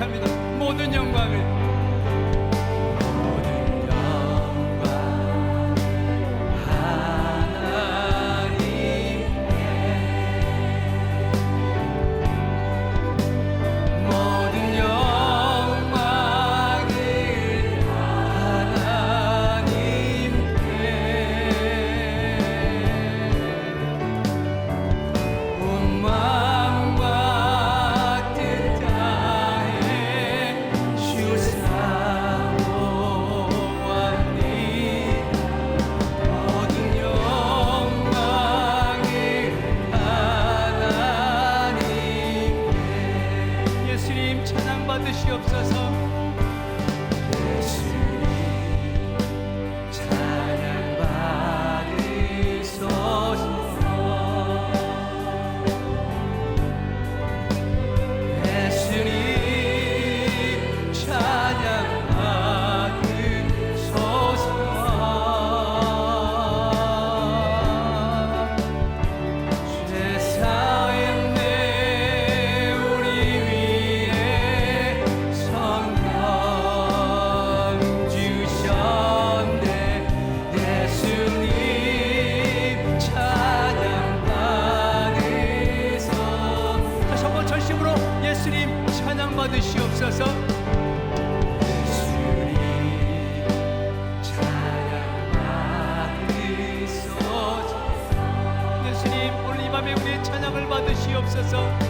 고백합니다. 모든 영광을 받으시옵소서. 예수님 오늘 이 밤에 우리의 찬양을 받으시옵소서.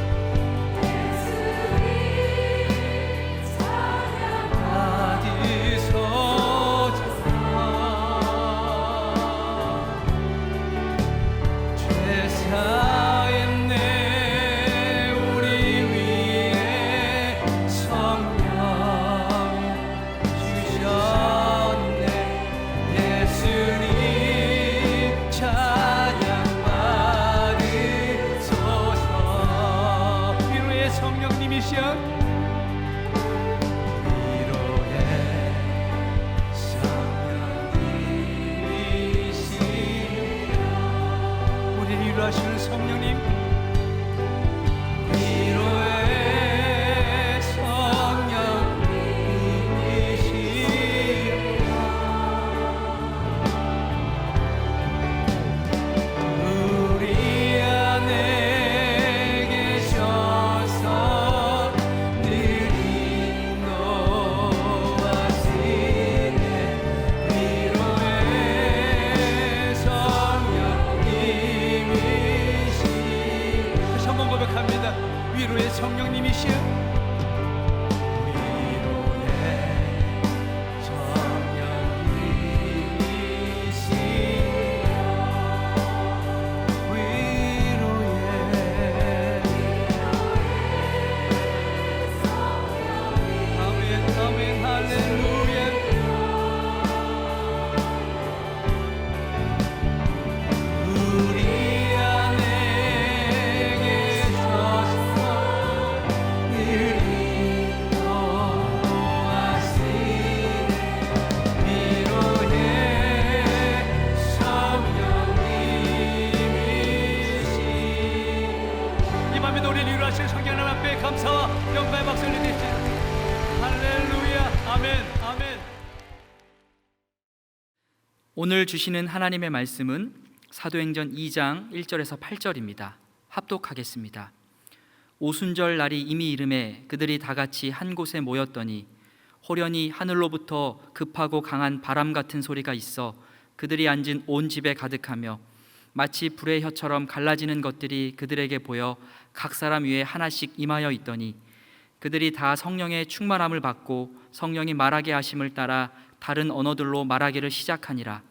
하시는 성령님, 위로의 성령님이시여 우리 안에 계셔서 늘 인도하시네. 위로의 성령님 고백합니다. 위로의 성령님이시여 감사와 영광의 박수를 드립니다. 할렐루야. 아멘. 아멘. 오늘 주시는 하나님의 말씀은 사도행전 2장 1절에서 8절입니다. 합독하겠습니다. 오순절 날이 이미 이름에 그들이 다 같이 한 곳에 모였더니 호련히 하늘로부터 급하고 강한 바람 같은 소리가 있어 그들이 앉은 온 집에 가득하며 마치 불의 혀처럼 갈라지는 것들이 그들에게 보여 각 사람 위에 하나씩 임하여 있더니 그들이 다 성령의 충만함을 받고 성령이 말하게 하심을 따라 다른 언어들로 말하기를 시작하니라.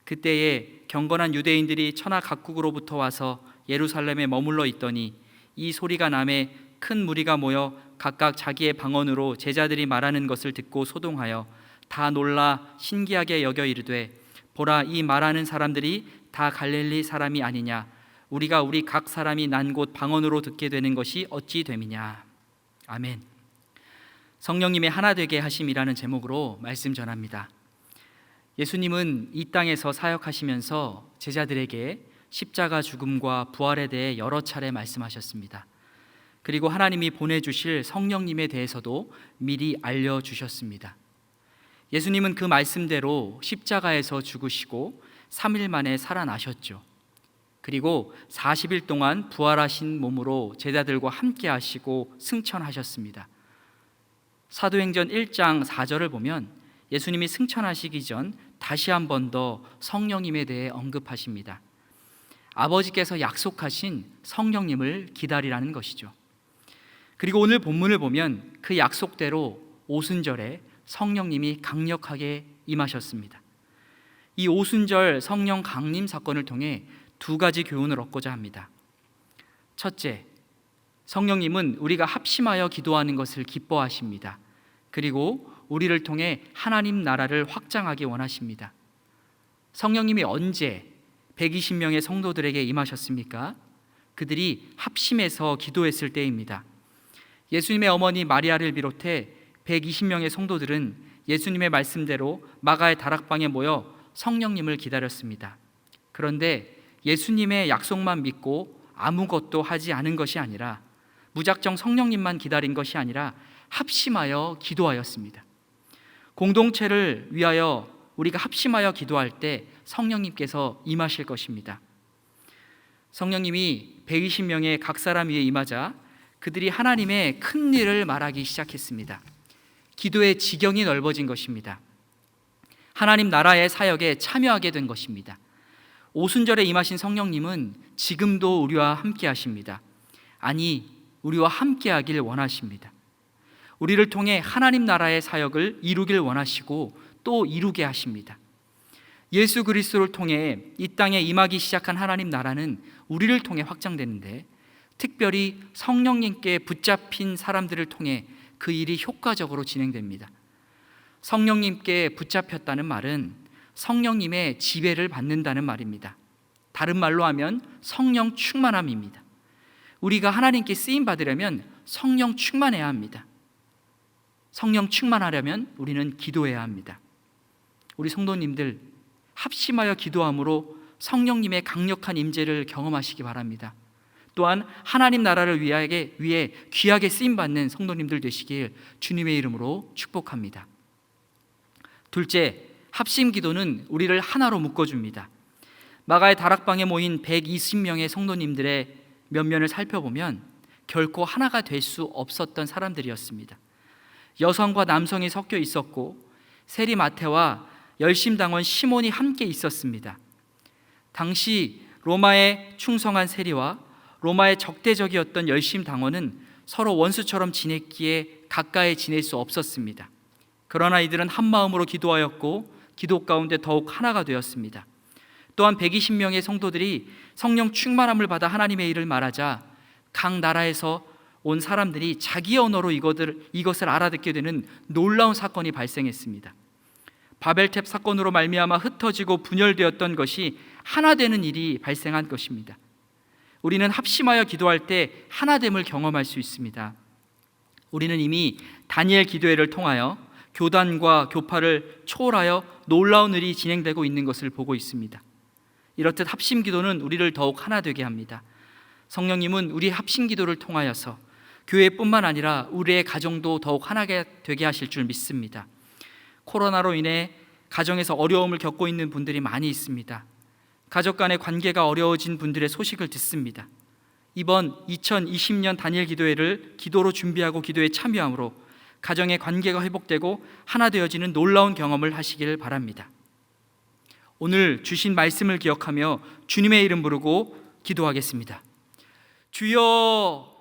그때에 경건한 유대인들이 천하 각국으로부터 와서 예루살렘에 머물러 있더니 이 소리가 나매 큰 무리가 모여 각각 자기의 방언으로 제자들이 말하는 것을 듣고 소동하여 다 놀라 신기하게 여겨 이르되 보라, 이 말하는 사람들이 다 갈릴리 사람이 아니냐? 우리가 우리 각 사람이 난 곳 방언으로 듣게 되는 것이 어찌 됨이냐? 아멘. 성령님의 하나 되게 하심이라는 제목으로 말씀 전합니다. 예수님은 이 땅에서 사역하시면서 제자들에게 십자가 죽음과 부활에 대해 여러 차례 말씀하셨습니다. 그리고 하나님이 보내주실 성령님에 대해서도 미리 알려주셨습니다. 예수님은 그 말씀대로 십자가에서 죽으시고 3일 만에 살아나셨죠. 그리고 40일 동안 부활하신 몸으로 제자들과 함께 하시고 승천하셨습니다. 사도행전 1장 4절을 보면 예수님이 승천하시기 전 다시 한 번 더 성령님에 대해 언급하십니다. 아버지께서 약속하신 성령님을 기다리라는 것이죠. 그리고 오늘 본문을 보면 그 약속대로 오순절에 성령님이 강력하게 임하셨습니다. 이 오순절 성령 강림 사건을 통해 두 가지 교훈을 얻고자 합니다. 첫째, 성령님은 우리가 합심하여 기도하는 것을 기뻐하십니다. 그리고 우리를 통해 하나님 나라를 확장하기 원하십니다. 성령님이 언제 120명의 성도들에게 임하셨습니까? 그들이 합심해서 기도했을 때입니다. 예수님의 어머니 마리아를 비롯해 120명의 성도들은 예수님의 말씀대로 마가의 다락방에 모여 성령님을 기다렸습니다. 그런데 예수님의 약속만 믿고 아무것도 하지 않은 것이 아니라, 무작정 성령님만 기다린 것이 아니라 합심하여 기도하였습니다. 공동체를 위하여 우리가 합심하여 기도할 때 성령님께서 임하실 것입니다. 성령님이 120명의 각 사람 위에 임하자 그들이 하나님의 큰 일을 말하기 시작했습니다. 기도의 지경이 넓어진 것입니다. 하나님 나라의 사역에 참여하게 된 것입니다. 오순절에 임하신 성령님은 지금도 우리와 함께 하십니다. 아니, 우리와 함께 하길 원하십니다. 우리를 통해 하나님 나라의 사역을 이루길 원하시고 또 이루게 하십니다. 예수 그리스도를 통해 이 땅에 임하기 시작한 하나님 나라는 우리를 통해 확장되는데, 특별히 성령님께 붙잡힌 사람들을 통해 그 일이 효과적으로 진행됩니다. 성령님께 붙잡혔다는 말은 성령님의 지배를 받는다는 말입니다. 다른 말로 하면 성령 충만함입니다. 우리가 하나님께 쓰임 받으려면 성령 충만해야 합니다. 성령 충만하려면 우리는 기도해야 합니다. 우리 성도님들, 합심하여 기도함으로 성령님의 강력한 임재를 경험하시기 바랍니다. 또한 하나님 나라를 위해 귀하게 쓰임받는 성도님들 되시길 주님의 이름으로 축복합니다. 둘째, 합심 기도는 우리를 하나로 묶어줍니다. 마가의 다락방에 모인 120명의 성도님들의 면면을 살펴보면 결코 하나가 될 수 없었던 사람들이었습니다. 여성과 남성이 섞여 있었고 세리 마태와 열심당원 시몬이 함께 있었습니다. 당시 로마에 충성한 세리와 로마의 적대적이었던 열심당원은 서로 원수처럼 지냈기에 가까이 지낼 수 없었습니다. 그러나 이들은 한 마음으로 기도하였고 기도 가운데 더욱 하나가 되었습니다. 또한 120명의 성도들이 성령 충만함을 받아 하나님의 일을 말하자 각 나라에서 온 사람들이 자기 언어로 이것을 알아듣게 되는 놀라운 사건이 발생했습니다. 바벨탑 사건으로 말미암아 흩어지고 분열되었던 것이 하나 되는 일이 발생한 것입니다. 우리는 합심하여 기도할 때 하나됨을 경험할 수 있습니다. 우리는 이미 다니엘 기도회를 통하여 교단과 교파를 초월하여 놀라운 일이 진행되고 있는 것을 보고 있습니다. 이렇듯 합심 기도는 우리를 더욱 하나 되게 합니다. 성령님은 우리의 합심 기도를 통하여서 교회뿐만 아니라 우리의 가정도 더욱 하나게 되게 하실 줄 믿습니다. 코로나로 인해 가정에서 어려움을 겪고 있는 분들이 많이 있습니다. 가족 간의 관계가 어려워진 분들의 소식을 듣습니다. 이번 2020년 다니엘 기도회를 기도로 준비하고 기도에 참여함으로 가정의 관계가 회복되고 하나 되어지는 놀라운 경험을 하시길 바랍니다. 오늘 주신 말씀을 기억하며 주님의 이름 부르고 기도하겠습니다. 주여,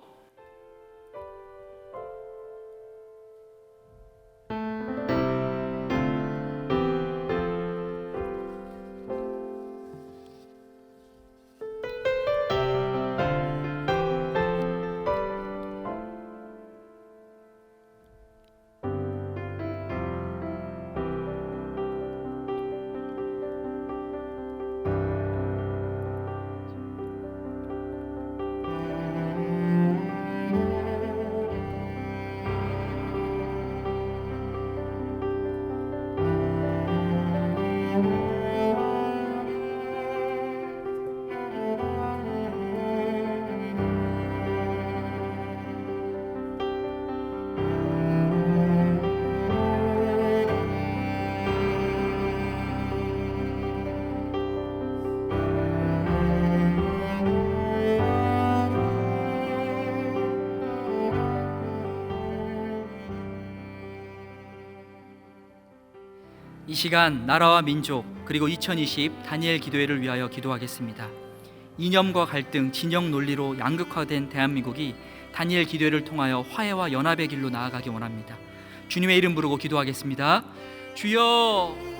이 시간 나라와 민족 그리고 2020 다니엘 기도회를 위하여 기도하겠습니다. 이념과 갈등, 진영 논리로 양극화된 대한민국이 다니엘 기도회를 통하여 화해와 연합의 길로 나아가기 원합니다. 주님의 이름 부르고 기도하겠습니다. 주여!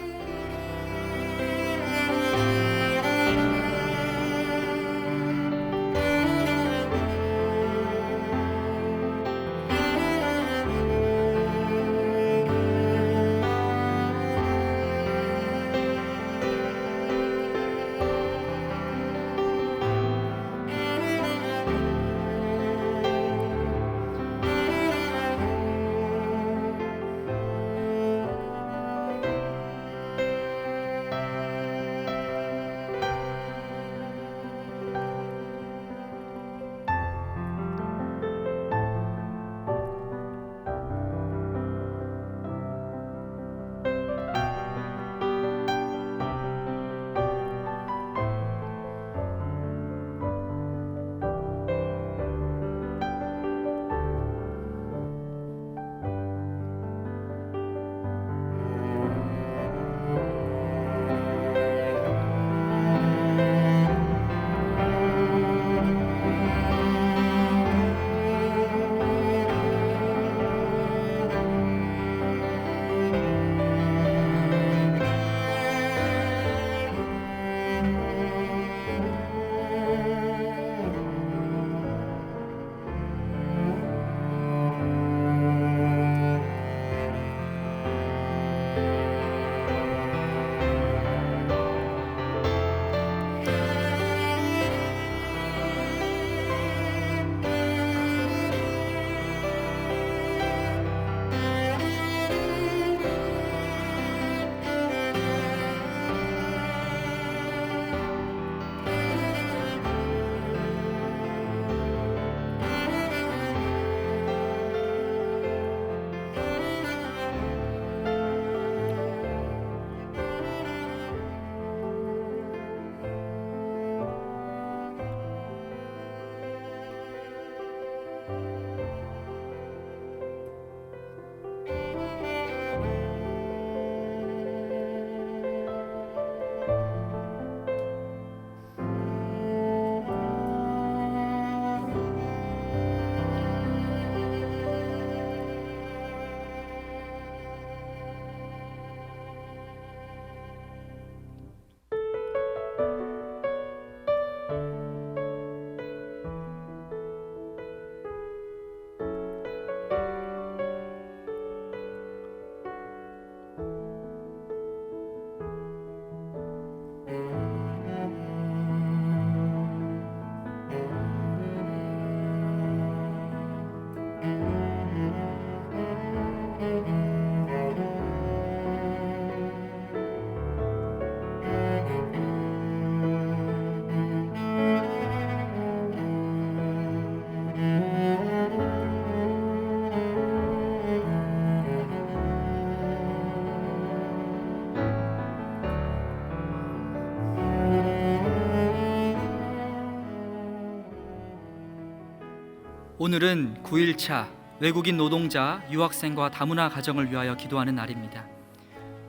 오늘은 9일차 외국인 노동자, 유학생과 다문화 가정을 위하여 기도하는 날입니다.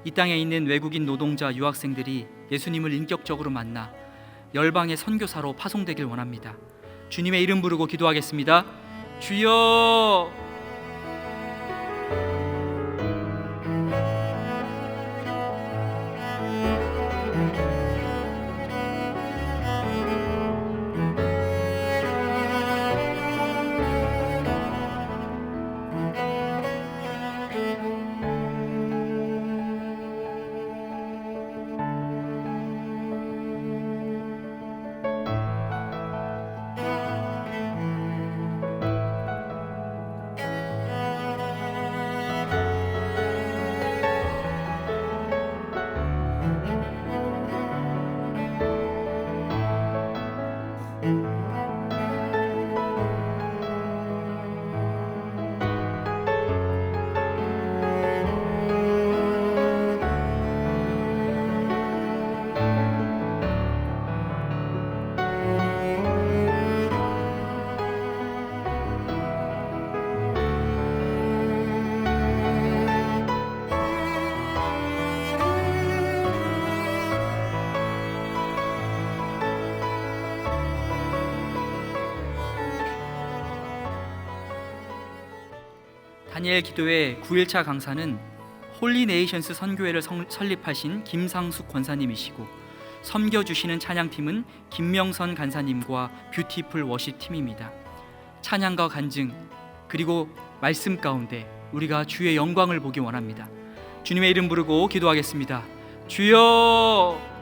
이 땅에 있는 외국인 노동자, 유학생들이 예수님을 인격적으로 만나 열방의 선교사로 파송되길 원합니다. 주님의 이름 부르고 기도하겠습니다. 주여! 다니엘 기도회 9일차 강사는 홀리네이션스 선교회를 설립하신 김상숙 권사님이시고, 섬겨주시는 찬양팀은 김명선 간사님과 뷰티풀 워십팀입니다. 찬양과 간증 그리고 말씀 가운데 우리가 주의 영광을 보기 원합니다. 주님의 이름 부르고 기도하겠습니다. 주여!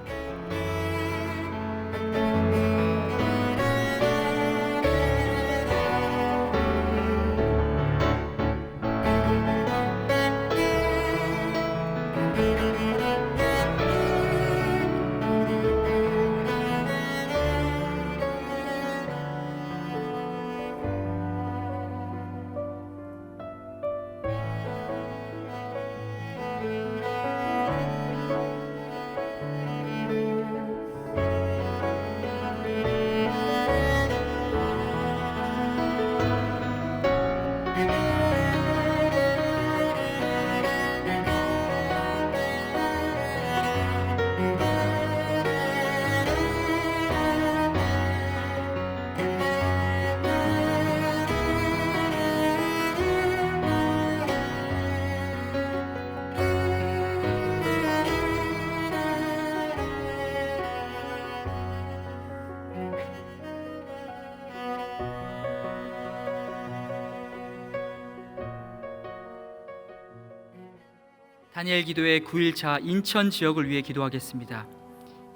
다니엘 기도회 9일차 인천 지역을 위해 기도하겠습니다.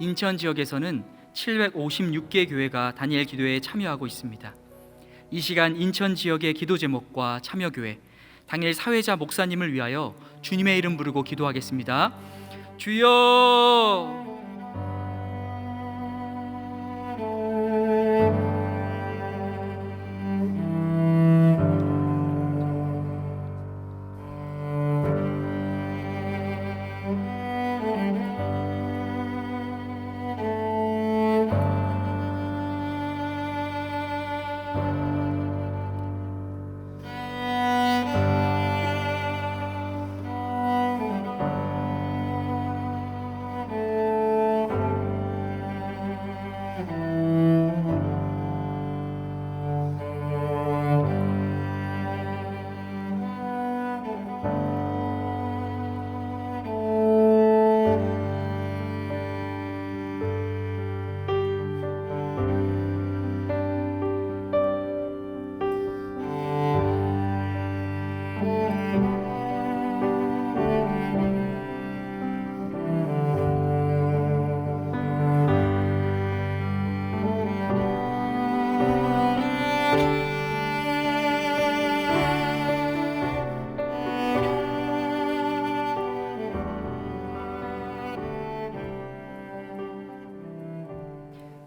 인천 지역에서는 756개 교회가 다니엘 기도회에 참여하고 있습니다. 이 시간 인천 지역의 기도 제목과 참여교회, 당일 사회자 목사님을 위하여 주님의 이름 부르고 기도하겠습니다. 주여!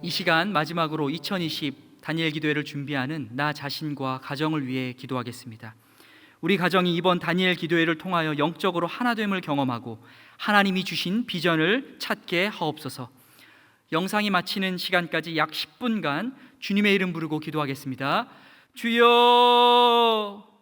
이 시간 마지막으로 2020 다니엘 기도회를 준비하는 나 자신과 가정을 위해 기도하겠습니다. 우리 가정이 이번 다니엘 기도회를 통하여 영적으로 하나됨을 경험하고 하나님이 주신 비전을 찾게 하옵소서. 영상이 마치는 시간까지 약 10분간 주님의 이름 부르고 기도하겠습니다. 주여!